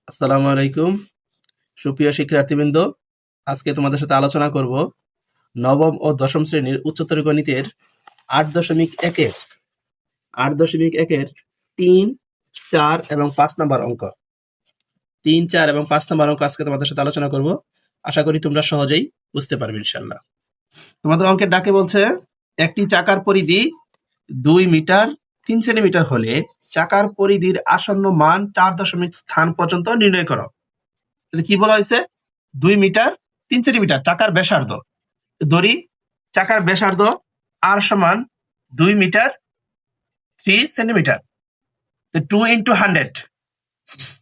আসসালামু আলাইকুম সুপ্রিয় শিক্ষার্থীবৃন্দ। আজকে তোমাদের সাথে আলোচনা করব নবম ও দশম শ্রেণীর উচ্চতর গণিতের 8.1-এর 8.1-এর 3, 4 এবং 5 নম্বর অঙ্ক। 3, 4 এবং 5 নম্বর অঙ্ক আজকে তোমাদের সাথে আলোচনা করব। আশা করি তোমরা সহজেই বুঝতে পারবে ইনশাআল্লাহ। তোমাদের অঙ্কের ডাকে বলছে একটি চাকার পরিধি 2 মিটার 3 সেন্টিমিটার হলে চাকার পরিধির আসন্ন মান 4 দশমিক স্থান পর্যন্ত নির্ণয় করো। তাহলে কি বলা হয়েছে? 2 মিটার 3 সেন্টিমিটার চাকার ব্যাসার্ধ। ধরি চাকার ব্যাসার্ধ আর সমান 2 মিটার 3 সেন্টিমিটার। 2 ইন্টু 100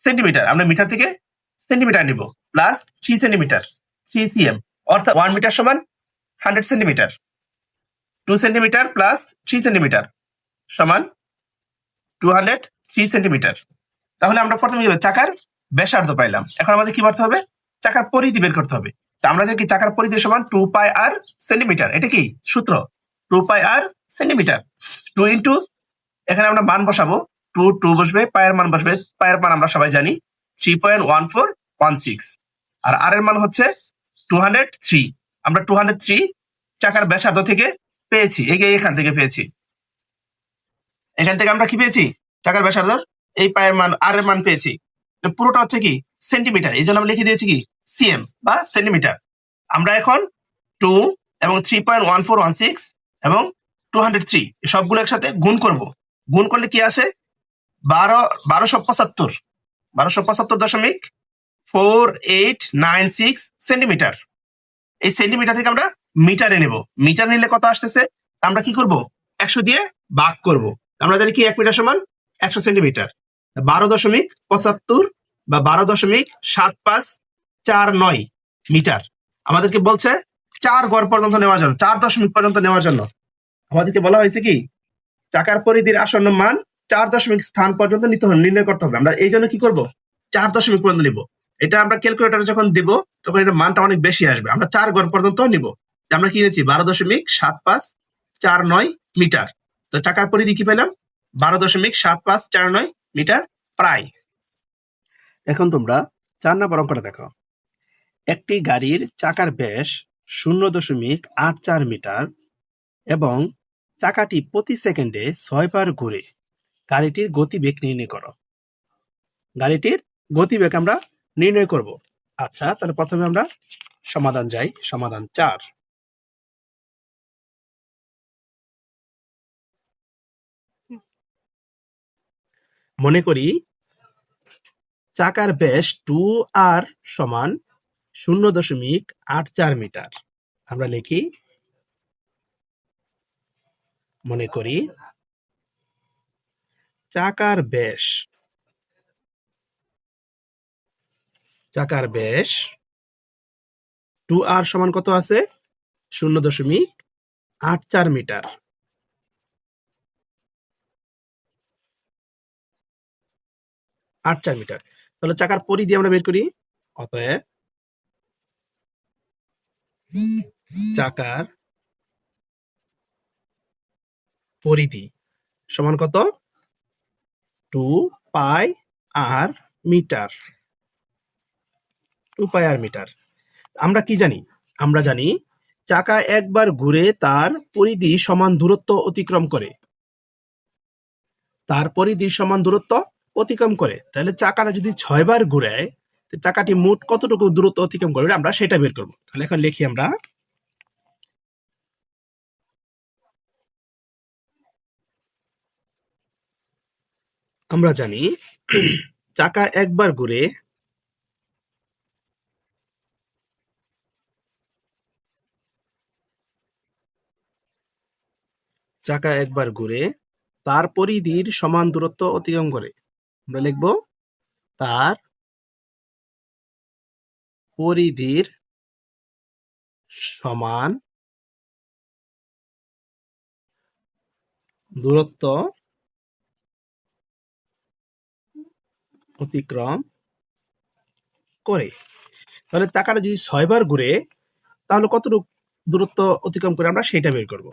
সেন্টিমিটার, আমরা মিটার থেকে সেন্টিমিটার নিব, প্লাস 3 সেন্টিমিটার 3 সিএম, অর্থাৎ 1 মিটার সমান 100 সেন্টিমিটার। 2 সেন্টিমিটার প্লাস 3 সেন্টিমিটার সমান 203 সেন্টিমিটার। তাহলে আমরা প্রথমে চাকার ব্যাসার্ধ পাইলাম। এখন আমাদের কি করতে হবে? চাকার পরিধি বের করতে হবে। তা আমরা জানি কি চাকার পরিধি সমান 2 পাই আর সেন্টিমিটার। এটা কি সূত্র? 2 পাই আর সেন্টিমিটার। 2 ইন্টু, এখানে আমরা মান বসাবো, 2 বসবে, পায়ের মান বসবে। পায়ের মান আমরা সবাই জানি 3.1416, আর আর এর মান হচ্ছে 203। আমরা 203 চাকার ব্যাসার্ধ থেকে পেয়েছি, এখান থেকে পেয়েছি। এখান থেকে আমরা কি পেয়েছি? চাকার ব্যাসার্ধ এই পায়ের মান আর এর মান পেয়েছি। পুরোটা হচ্ছে কি সেন্টিমিটার, এই জন্য আমরা লিখে দিয়েছি কি সিএম বা সেন্টিমিটার। আমরা এখন 2 এবং 3.1416 এবং 203 সবগুলো একসাথে গুণ করব। গুণ করলে কি আসে? 1275.4896 সেন্টিমিটার। এই সেন্টিমিটার থেকে আমরা মিটারে নেব। মিটার নিলে কত আসতেছে? আমরা কি করব? 100 দিয়ে ভাগ করব। আমরা জানি কি 1 মিটার সমান 100 সেন্টিমিটার। 12.75 বা 12.7549 মিটার। আমাদেরকে বলছে 4 গড় পর্যন্ত নেওয়ার জন্য, 4 দশমিক পর্যন্ত নেওয়ার জন্য আমাদেরকে বলা হয়েছে কি চাকার পরিধির আসন্ন মান 4 দশমিক স্থান পর্যন্ত নির্ণয় করতে হবে। আমরা এই জন্য কি করব? 4 দশমিক পর্যন্ত নিব। এটা আমরা ক্যালকুলেটরে যখন দেব তখন এটা মানটা অনেক বেশি আসবে। আমরা 4 গড় পর্যন্ত নিব। আমরা কি নিয়েছি? 12.7549 মিটার। তো চাকার পরিধি কি পেলাম? 12.7549 মিটার প্রায়। এখন তোমরা 4 নম্বর অঙ্কটা দেখো। একটি গাড়ির চাকার ব্যাস 0.84 মিটার এবং চাকাটি প্রতি সেকেন্ডে 6 বার ঘুরে। গাড়িটির গতিবেগ নির্ণয় করো। গাড়িটির গতিবেগ আমরা নির্ণয় করব। আচ্ছা, তাহলে প্রথমে আমরা সমাধান যাই। সমাধান 4। মনে করি চাকার ব্যাস 2r সমান 0.84 মিটার। আমরা লিখি, মনে করি চাকার ব্যাস 2r সমান কত আছে? 0.84 মিটার। 84 মিটার। তাহলে চাকার পরিধি আমরা বের করি। অতএব চাকার পরিধি সমান কত? 2 পাই আর মিটার। 2 পাই আর মিটার। আমরা কি জানি? আমরা জানি চাকা একবার ঘুরে তার পরিধি সমান দূরত্ব অতিক্রম করে। তার পরিধি সমান দূরত্ব অতিক্রম করে। তাহলে চাকাটা যদি 6 বার ঘুরায়, চাকাটি মোট কতটুকু দূরত্ব অতিক্রম করবে আমরা সেটা বের করব। তাহলে এখন লিখি, আমরা জানি চাকা একবার ঘুরে তার পরিধির সমান দূরত্ব অতিক্রম করে। আমরা লিখব তার পরিধির সমান দূরত্ব অতিক্রম করে। তাহলে চাকাটা যদি 6 বার ঘুরে তাহলে কতটুকু দূরত্ব অতিক্রম করে আমরা সেটা বের করব।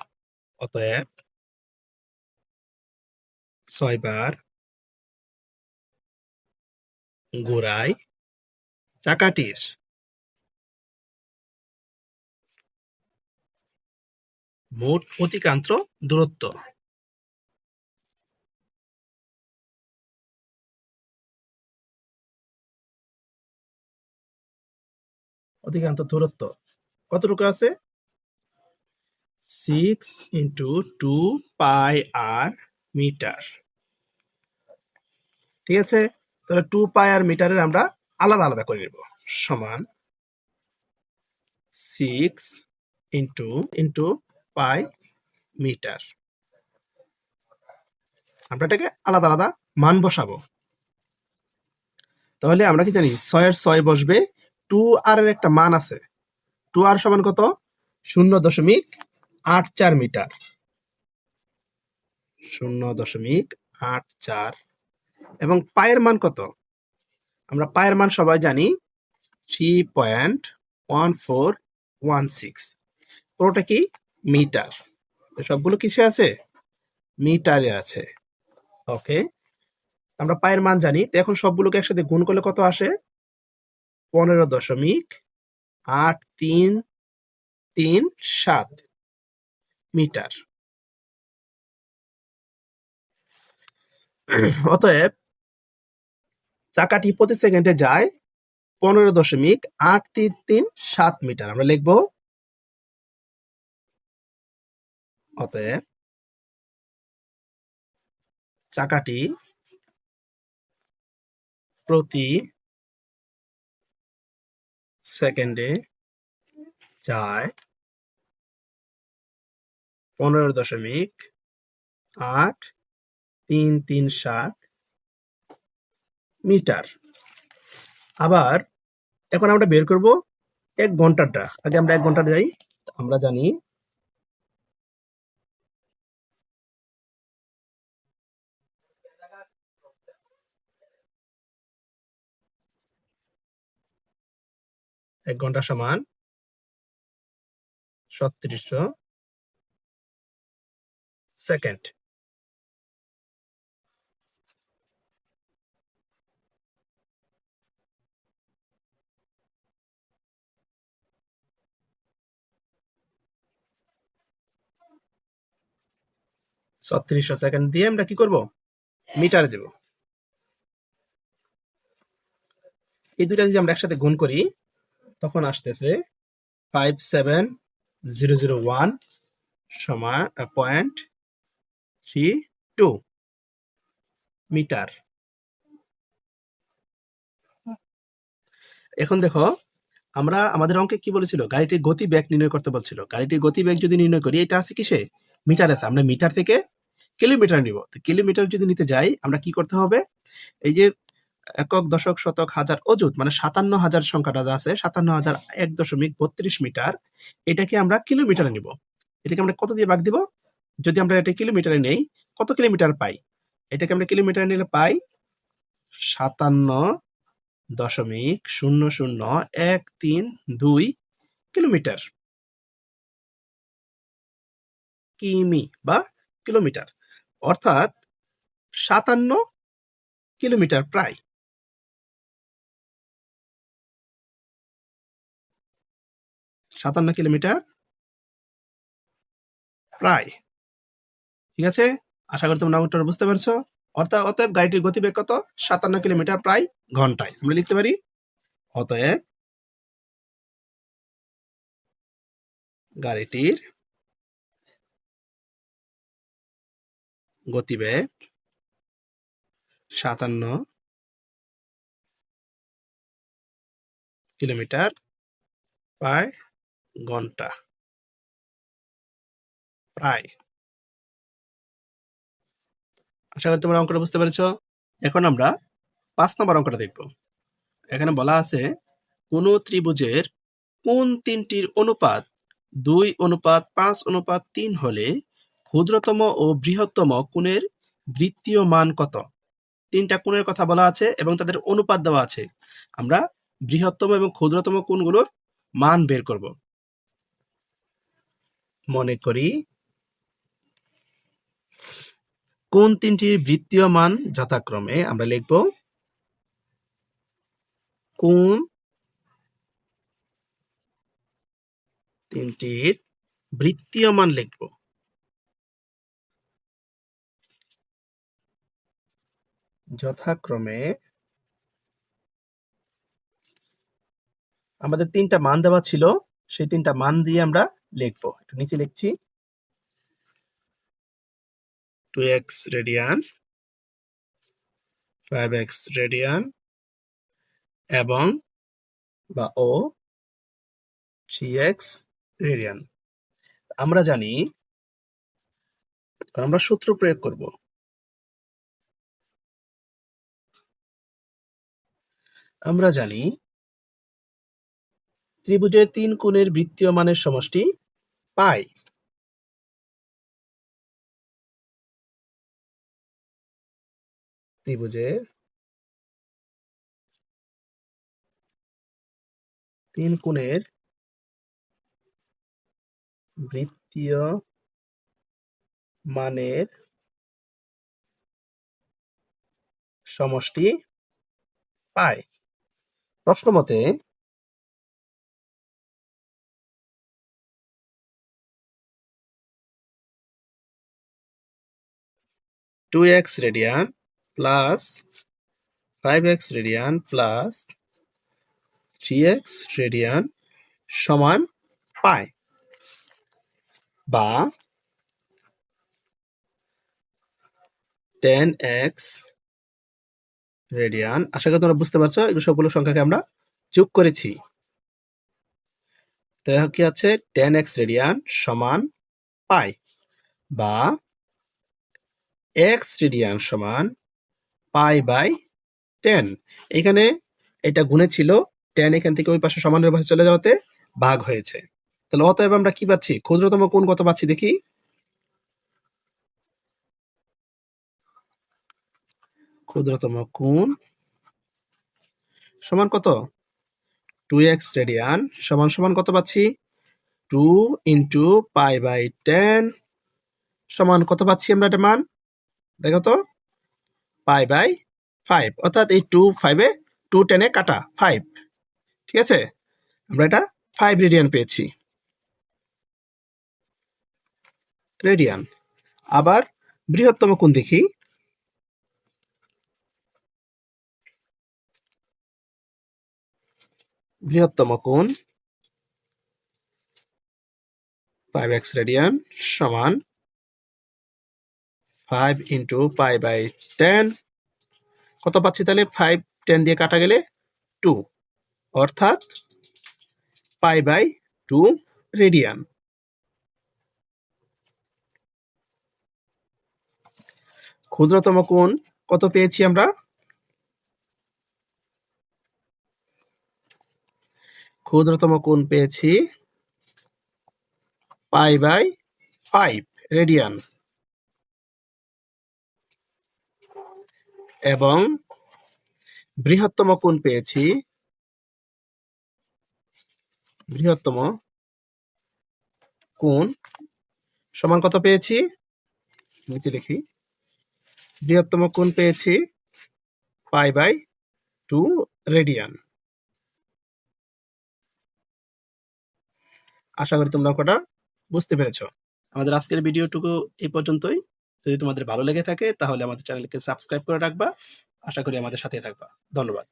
অতএব 6 বার গোড়ায় চাকাটির মোট অতিক্রান্ত দূরত্ব। অতিক্রান্ত দূরত্ব কতটুকু আছে? 6 ইন্টু 2 পাই আর মিটার। ঠিক আছে, তাহলে 2 পাই আর মিটারের আমরা আলাদা আলাদা করে নেব। সমান 6 ইন্টু পাই মিটার। আমরা এটাকে আলাদা আলাদা মান বসাবো। তাহলে আমরা কি জানি 6 এর 6 বসবে, 2 আর এর একটা মান আছে, 2 আর সমান কত? 0.84 মিটার। 0.84। এবং পায়ের মান কত? আমরা পায়ের মান সবাই জানি 3.1416। পুরোটা কি মিটার, সবগুলো কিসে আছে? মিটারে আছে। ওকে, আমরা পায়ের মান জানি, তো এখন সবগুলোকে একসাথে গুণ করলে কত আসে? 15.8337 মিটার। অতএব চাকাটি প্রতি সেকেন্ডে যায় 15.837 মিটার। আমরা লিখব অতএব চাকাটি প্রতি সেকেন্ডে যায় 15.8337 মিটার। আবার এখন আমরা বের করব 1 ঘন্টাটা। আগে আমরা 1 ঘন্টা যাই। আমরা জানি 1 ঘন্টা সমান 3700 সেকেন্ড। ছত্রিশশো সেকেন্ড দিয়ে আমরা কি করব? মিটারে দেব। এই দুইটা যদি আমরা একসাথে গুণ করি তখন আসতেছে 57001 সমান 0.32 মিটার। এখন দেখো, আমরা আমাদের অঙ্কে কি বলেছিল? গাড়িটির গতিবেগ নির্ণয় করতে বলছিল। গাড়িটির গতিবেগ যদি নির্ণয় করি, এটা আছে কিসে? মিটার আছে। আমরা মিটার থেকে কিলোমিটার নিব। তো কিলোমিটার যদি নিতে যাই আমরা কি করতে হবে? এই যে একক, দশক, শতক, হাজার, অযুত মানে 57,000 সংখ্যাটা আছে, 57,001.32 মিটার, এটাকে আমরা কিলোমিটারে নিব। এটাকে আমরা কত দিয়ে ভাগ দিব? যদি আমরা এটা কিলোমিটারে নেই, কত কিলোমিটার পাই? এটাকে আমরা কিলোমিটারে নিলে পাই 57.00132 কিলোমিটার। কিমি বা কিলোমিটার, অর্থাৎ 57 কিলোমিটার প্রায়। কিলোমিটার প্রায়। ঠিক আছে, আশা করি তোমরা উত্তর বুঝতে পারছো। অতএব গাড়িটির গতিবেগ কত? 57 কিলোমিটার প্রায় ঘন্টায়। আমরা লিখতে পারি অতএব গাড়িটির গতিবেগ 57 কিলোমিটার প্রায় ঘন্টা। প্রায়। আশা করি তোমরা অঙ্কটা বুঝতে পেরেছ। এখন আমরা 5 নম্বর অঙ্কটা দেখব। এখানে বলা আছে কোন ত্রিভুজের কোন তিনটির অনুপাত 2:5:3 হলে ক্ষুদ্রতম ও বৃহত্তম কোণের বৃত্তীয় মান কত? 3টা কোণের কথা বলা আছে এবং তাদের অনুপাত দেওয়া আছে। আমরা বৃহত্তম এবং ক্ষুদ্রতম কোণগুলোর মান বের করব। মনে করি কোন তিনটির বৃত্তীয় মান যথাক্রমে আমরা লিখব কোন তিনটির বৃত্তীয় মান লিখব? যথাক্রমে আমাদের তিনটা মান দেওয়া ছিল, সেই তিনটা মান দিয়ে আমরা লিখবো। একটু নিচে লিখছি 2x রেডিয়ান, 5x রেডিয়ান এবং ও 3x রেডিয়ান। আমরা জানি, আমরা সূত্র প্রয়োগ করব। আমরা জানি ত্রিভুজের 3 কোণের বৃত্তীয় মানের সমষ্টি পাই। ত্রিভুজের 3 কোণের বৃত্তীয় মানের সমষ্টি পাই। প্রশ্ন মতে two x radian plus 5x radian plus 3x radian সমান পাই, বা 10x রেডিয়ান। আশা করি তোমরা বুঝতে পারছো, এগুলো সবগুলো সংখ্যাকে আমরা যোগ করেছি। তো কি আছে 10x রেডিয়ান সমান পাই, বা x রেডিয়ান সমান পাই বাই 10। এখানে এটা গুণে ছিল, 10 এখান থেকে ওই পাশে সমানের পাশে চলে যাওয়াতে ভাগ হয়েছে। তাহলে অতএব আমরা কি পাচ্ছি? ক্ষুদ্রতম কোণ কত পাচ্ছি দেখি। ক্ষুদ্রতম কোণ সমান কত? 2x রেডিয়ান সমান সমান কত পাচ্ছি? 2 ইন্টু পাই বাই 10 সমান কত পাচ্ছি আমরা এটা মান? দেখো তো, পাই বাই 5, অর্থাৎ এই 2 5-এ 2 10-এ কাটা 5। ঠিক আছে, আমরা এটা 5 রেডিয়ান পেয়েছি। রেডিয়ান। আবার বৃহত্তম কোণ দেখি। বৃহত্তম কোণ 5x রেডিয়ান সমান 5 ইন্টু পাই বাই 10। কত পাচ্ছি তাহলে? 5 10 দিয়ে কাটা গেলে 2, অর্থাৎ পাই বাই 2 রেডিয়ান। ক্ষুদ্রতম কোণ কত পেয়েছি আমরা? ক্ষুদ্রতম কোণ পেয়েছি পাই বাই 5 রেডিয়ান, এবং বৃহত্তম কোণ পেয়েছি, বৃহত্তম কোণ সমান কত পেয়েছি? নিচে লিখি, বৃহত্তম কোণ পেয়েছি পাই বাই 2 রেডিয়ান। আশা করি তোমরা ওটা বুঝতে পেরেছো। আমাদের আজকের ভিডিওটুকু এই পর্যন্তই। যদি তোমাদের ভালো লেগে থাকে তাহলে আমাদের চ্যানেলকে সাবস্ক্রাইব করে রাখবা। আশা করি আমাদের সাথে থাকবা। ধন্যবাদ।